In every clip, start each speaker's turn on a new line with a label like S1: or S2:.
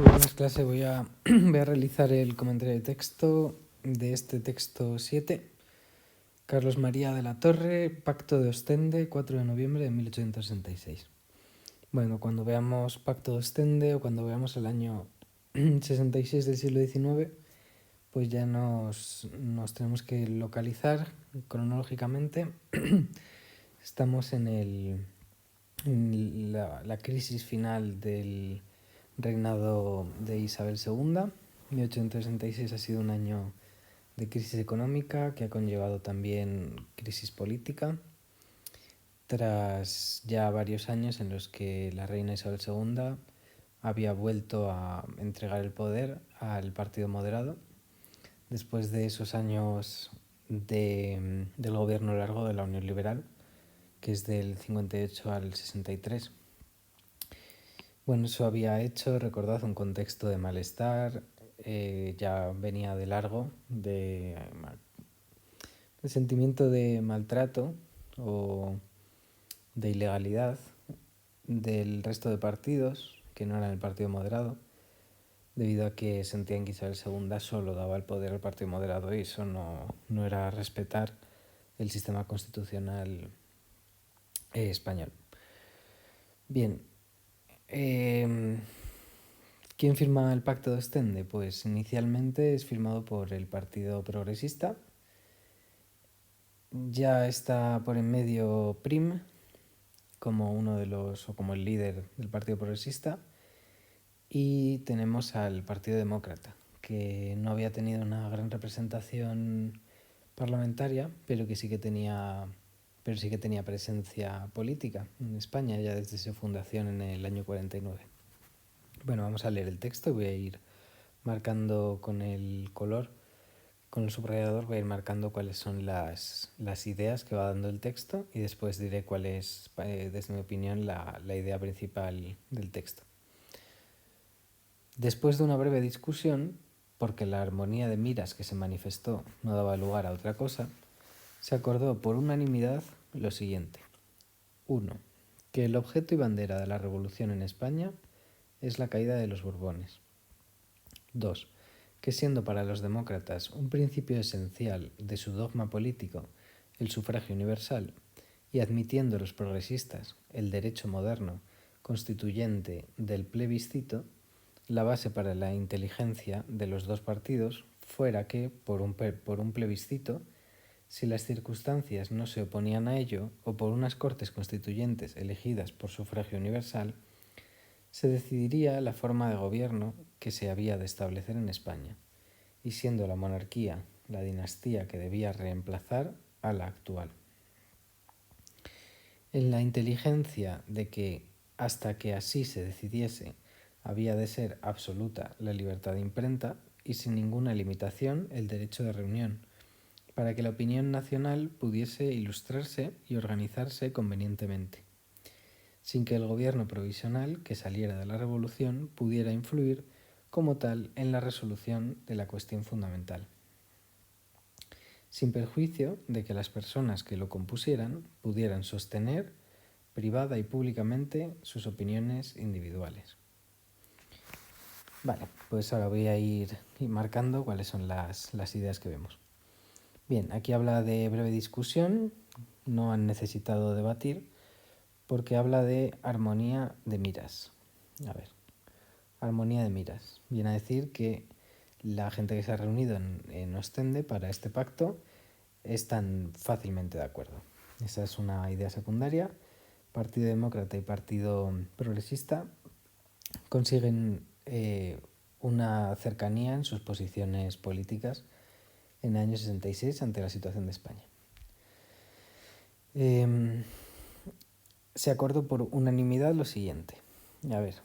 S1: Buenas clase, voy a realizar el comentario de texto de este texto 7. Carlos María de la Torre, Pacto de Ostende, 4 de noviembre de 1866. Bueno, cuando veamos Pacto de Ostende o cuando veamos el año 66 del siglo XIX, pues ya nos tenemos que localizar cronológicamente. Estamos en la crisis final del reinado de Isabel II. 1866 ha sido un año de crisis económica que ha conllevado también crisis política. Tras ya varios años en los que la reina Isabel II había vuelto a entregar el poder al Partido Moderado, después de esos años del gobierno largo de la Unión Liberal, que es del 58 al 63. Bueno, eso había hecho, recordad, un contexto de malestar, ya venía de largo, de sentimiento de maltrato o de ilegalidad del resto de partidos, que no eran el Partido Moderado, debido a que sentían que Isabel II solo daba el poder al Partido Moderado y eso no era respetar el sistema constitucional español. Bien, ¿quién firma el Pacto de Ostende? Pues inicialmente es firmado por el Partido Progresista. Ya está por en medio Prim como uno de los, o como el líder del Partido Progresista, y tenemos al Partido Demócrata, que no había tenido una gran representación parlamentaria, pero sí que tenía presencia política en España ya desde su fundación en el año 49. Bueno, vamos a leer el texto. Voy a ir marcando con el color, con el subrayador, voy a ir marcando cuáles son las ideas que va dando el texto y después diré cuál es, desde mi opinión, la idea principal del texto. Después de una breve discusión, porque la armonía de miras que se manifestó no daba lugar a otra cosa, se acordó por unanimidad lo siguiente. 1. Que el objeto y bandera de la revolución en España es la caída de los Borbones. 2. Que siendo para los demócratas un principio esencial de su dogma político el sufragio universal, y admitiendo los progresistas el derecho moderno constituyente del plebiscito, la base para la inteligencia de los dos partidos fuera que, por un plebiscito, si las circunstancias no se oponían a ello, o por unas Cortes Constituyentes elegidas por sufragio universal, se decidiría la forma de gobierno que se había de establecer en España, y siendo la monarquía la dinastía que debía reemplazar a la actual. En la inteligencia de que, hasta que así se decidiese, había de ser absoluta la libertad de imprenta y sin ninguna limitación el derecho de reunión, para que la opinión nacional pudiese ilustrarse y organizarse convenientemente, sin que el gobierno provisional que saliera de la revolución pudiera influir como tal en la resolución de la cuestión fundamental, sin perjuicio de que las personas que lo compusieran pudieran sostener privada y públicamente sus opiniones individuales. Vale, pues ahora voy a ir marcando cuáles son las ideas que vemos. Bien, aquí habla de breve discusión, no han necesitado debatir, porque habla de armonía de miras. A ver, armonía de miras. Viene a decir que la gente que se ha reunido en Ostende para este pacto están fácilmente de acuerdo. Esa es una idea secundaria. Partido Demócrata y Partido Progresista consiguen una cercanía en sus posiciones políticas en el año 66 ante la situación de España. Se acordó por unanimidad lo siguiente. A ver,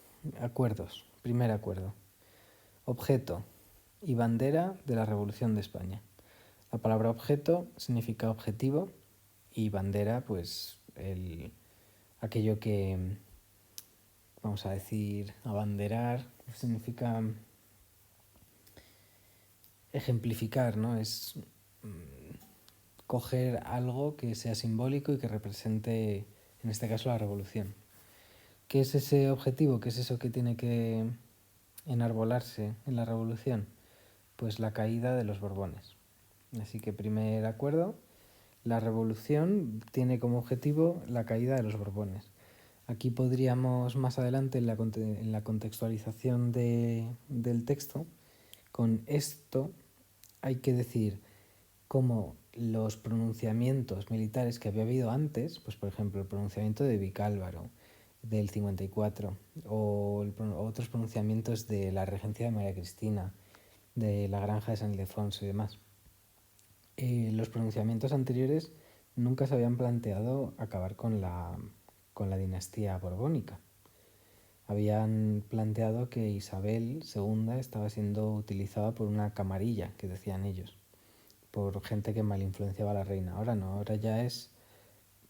S1: acuerdos. Primer acuerdo. Objeto y bandera de la Revolución de España. La palabra objeto significa objetivo y bandera, pues aquello que, vamos a decir, abanderar, significa ejemplificar, ¿no? Es coger algo que sea simbólico y que represente, en este caso, la revolución. ¿Qué es ese objetivo? ¿Qué es eso que tiene que enarbolarse en la revolución? Pues la caída de los Borbones. Así que primer acuerdo, la revolución tiene como objetivo la caída de los Borbones. Aquí podríamos más adelante en la contextualización del texto, con esto hay que decir cómo los pronunciamientos militares que había habido antes, pues por ejemplo el pronunciamiento de Vicálvaro del 54 o otros pronunciamientos de la regencia de María Cristina, de la granja de San Ildefonso y demás. Los pronunciamientos anteriores nunca se habían planteado acabar con la dinastía borbónica. Habían planteado que Isabel II estaba siendo utilizada por una camarilla, que decían ellos, por gente que mal influenciaba a la reina. Ahora no, ahora ya es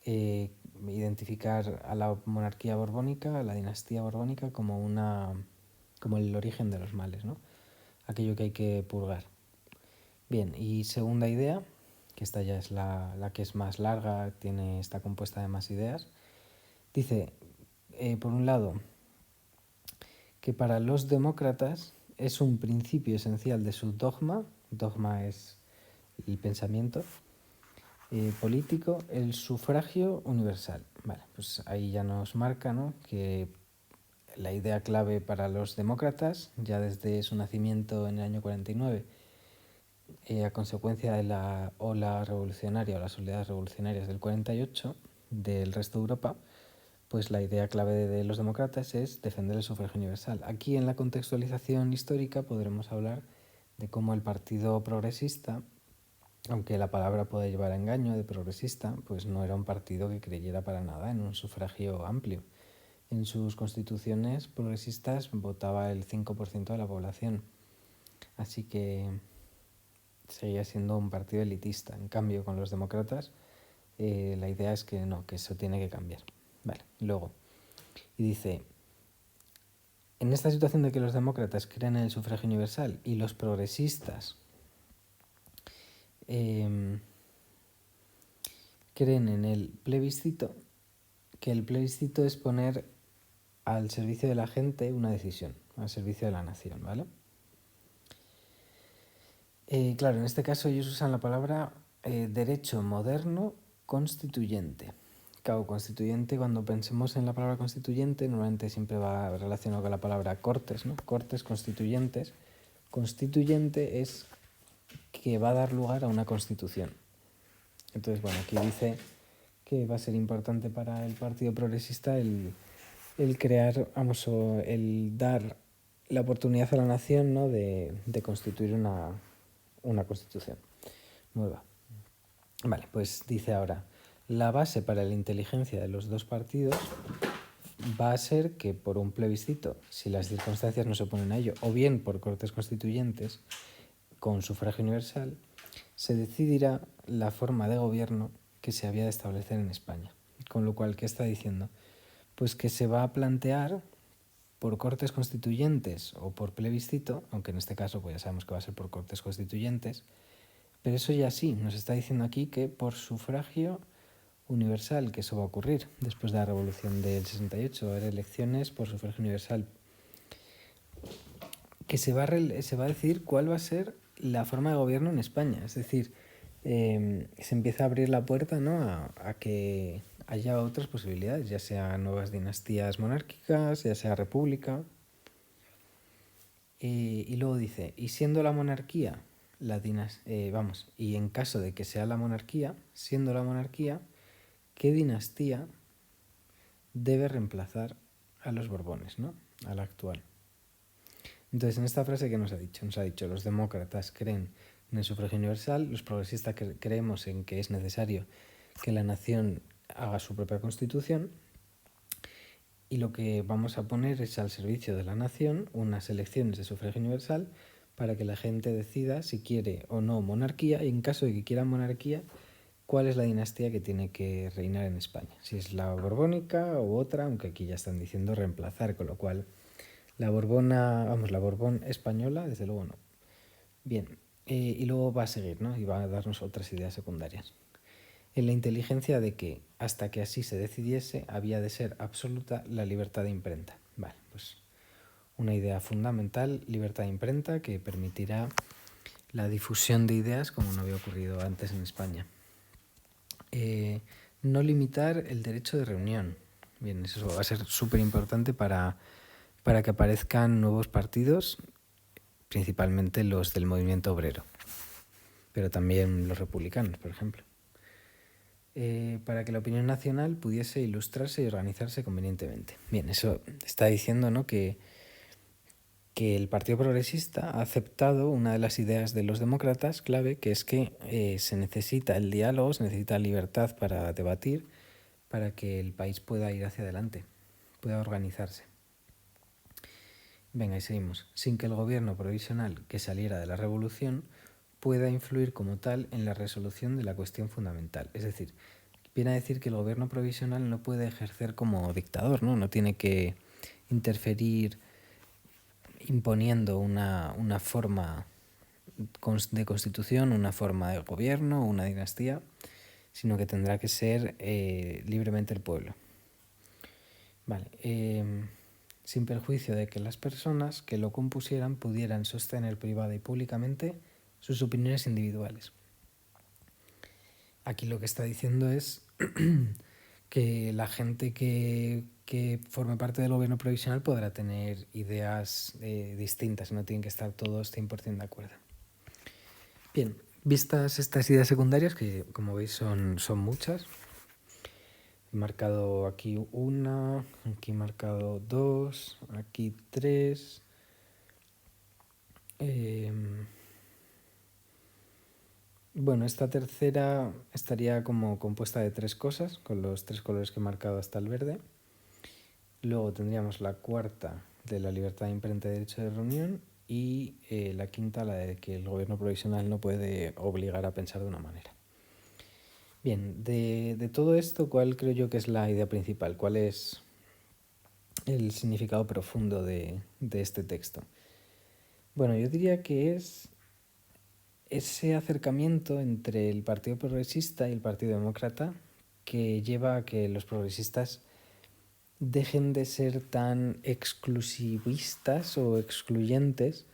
S1: identificar a la monarquía borbónica, a la dinastía borbónica, como el origen de los males, ¿no? Aquello que hay que purgar. Bien, y segunda idea, que esta ya es la que es más larga, está compuesta de más ideas, dice, por un lado, que para los demócratas es un principio esencial de su dogma es el pensamiento político, el sufragio universal. Vale, pues ahí ya nos marca, ¿no?, que la idea clave para los demócratas, ya desde su nacimiento en el año 49, a consecuencia de la ola revolucionaria o las oleadas revolucionarias del 48 del resto de Europa, pues la idea clave de los demócratas es defender el sufragio universal. Aquí en la contextualización histórica podremos hablar de cómo el Partido Progresista, aunque la palabra puede llevar a engaño de progresista, pues no era un partido que creyera para nada en un sufragio amplio. En sus constituciones progresistas votaba el 5% de la población, así que seguía siendo un partido elitista. En cambio, con los demócratas, la idea es que no, que eso tiene que cambiar. Vale, luego, y dice, en esta situación de que los demócratas creen en el sufragio universal y los progresistas creen en el plebiscito, que el plebiscito es poner al servicio de la gente una decisión, al servicio de la nación, ¿vale? Claro, en este caso ellos usan la palabra derecho moderno constituyente. Claro, constituyente, cuando pensemos en la palabra constituyente, normalmente siempre va relacionado con la palabra cortes, ¿no? Cortes constituyentes. Constituyente es que va a dar lugar a una constitución. Entonces, bueno, aquí dice que va a ser importante para el Partido Progresista el crear, el dar la oportunidad a la nación, ¿no?, de constituir una constitución nueva. Vale, pues dice ahora, la base para la inteligencia de los dos partidos va a ser que por un plebiscito, si las circunstancias no se oponen a ello, o bien por cortes constituyentes con sufragio universal, se decidirá la forma de gobierno que se había de establecer en España. Con lo cual, ¿qué está diciendo? Pues que se va a plantear por cortes constituyentes o por plebiscito, aunque en este caso pues ya sabemos que va a ser por cortes constituyentes, pero eso ya sí, nos está diciendo aquí que por sufragio universal, que eso va a ocurrir después de la Revolución del 68, va a haber elecciones por sufragio universal, que se va a decidir cuál va a ser la forma de gobierno en España, es decir, se empieza a abrir la puerta, ¿no?, a que haya otras posibilidades, ya sea nuevas dinastías monárquicas, ya sea república. Y luego dice, y siendo la monarquía, y en caso de que sea la monarquía, siendo la monarquía, ¿qué dinastía debe reemplazar a los Borbones, ¿no?, a la actual? Entonces, en esta frase, ¿qué nos ha dicho? Nos ha dicho, los demócratas creen en el sufragio universal, los progresistas creemos en que es necesario que la nación haga su propia constitución, y lo que vamos a poner es al servicio de la nación unas elecciones de sufragio universal para que la gente decida si quiere o no monarquía, y en caso de que quiera monarquía, cuál es la dinastía que tiene que reinar en España. Si es la borbónica u otra, aunque aquí ya están diciendo reemplazar, con lo cual la Borbón española, desde luego no. Bien, y luego va a seguir, ¿no?, y va a darnos otras ideas secundarias. En la inteligencia de que, hasta que así se decidiese, había de ser absoluta la libertad de imprenta. Vale, pues una idea fundamental, libertad de imprenta, que permitirá la difusión de ideas como no había ocurrido antes en España. No limitar el derecho de reunión. Bien, eso va a ser súper importante para que aparezcan nuevos partidos, principalmente los del movimiento obrero, pero también los republicanos, por ejemplo. Para que la opinión nacional pudiese ilustrarse y organizarse convenientemente. Bien, eso está diciendo, ¿no?, que el Partido Progresista ha aceptado una de las ideas de los demócratas clave, que es que se necesita el diálogo, se necesita libertad para debatir, para que el país pueda ir hacia adelante, pueda organizarse. Venga, y seguimos. Sin que el gobierno provisional que saliera de la revolución pueda influir como tal en la resolución de la cuestión fundamental. Es decir, viene a decir que el gobierno provisional no puede ejercer como dictador, ¿no? No tiene que interferir imponiendo una forma de constitución, una forma de gobierno, una dinastía, sino que tendrá que ser libremente el pueblo. Vale. Sin perjuicio de que las personas que lo compusieran pudieran sostener privada y públicamente sus opiniones individuales. Aquí lo que está diciendo es que la gente que forme parte del gobierno provisional podrá tener ideas distintas, no tienen que estar todos 100% de acuerdo. Bien, vistas estas ideas secundarias, que como veis son muchas, he marcado aquí una, aquí he marcado dos, aquí tres. Bueno, esta tercera estaría como compuesta de tres cosas, con los tres colores que he marcado hasta el verde. Luego tendríamos la cuarta, de la libertad de imprenta y derecho de reunión, y la quinta, la de que el gobierno provisional no puede obligar a pensar de una manera. Bien, de todo esto, ¿cuál creo yo que es la idea principal? ¿Cuál es el significado profundo de este texto? Bueno, yo diría que es ese acercamiento entre el Partido Progresista y el Partido Demócrata que lleva a que los progresistas dejen de ser tan exclusivistas o excluyentes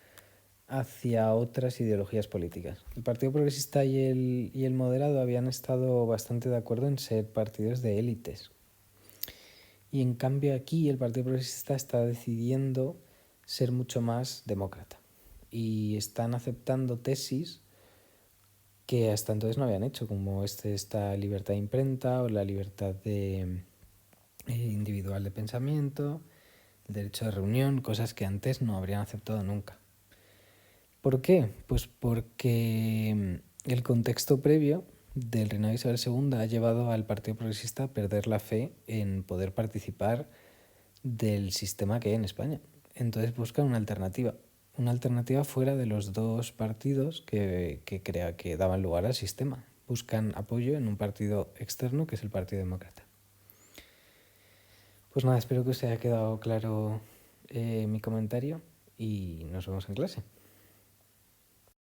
S1: hacia otras ideologías políticas. El Partido Progresista y el Moderado habían estado bastante de acuerdo en ser partidos de élites. Y en cambio aquí el Partido Progresista está decidiendo ser mucho más demócrata. Y están aceptando tesis que hasta entonces no habían hecho, como esta libertad de imprenta o la libertad individual de pensamiento, el derecho de reunión, cosas que antes no habrían aceptado nunca. ¿Por qué? Pues porque el contexto previo del reinado de Isabel II ha llevado al Partido Progresista a perder la fe en poder participar del sistema que hay en España. Entonces buscan una alternativa fuera de los dos partidos que daban lugar al sistema. Buscan apoyo en un partido externo que es el Partido Demócrata. Pues nada, espero que os haya quedado claro mi comentario y nos vemos en clase.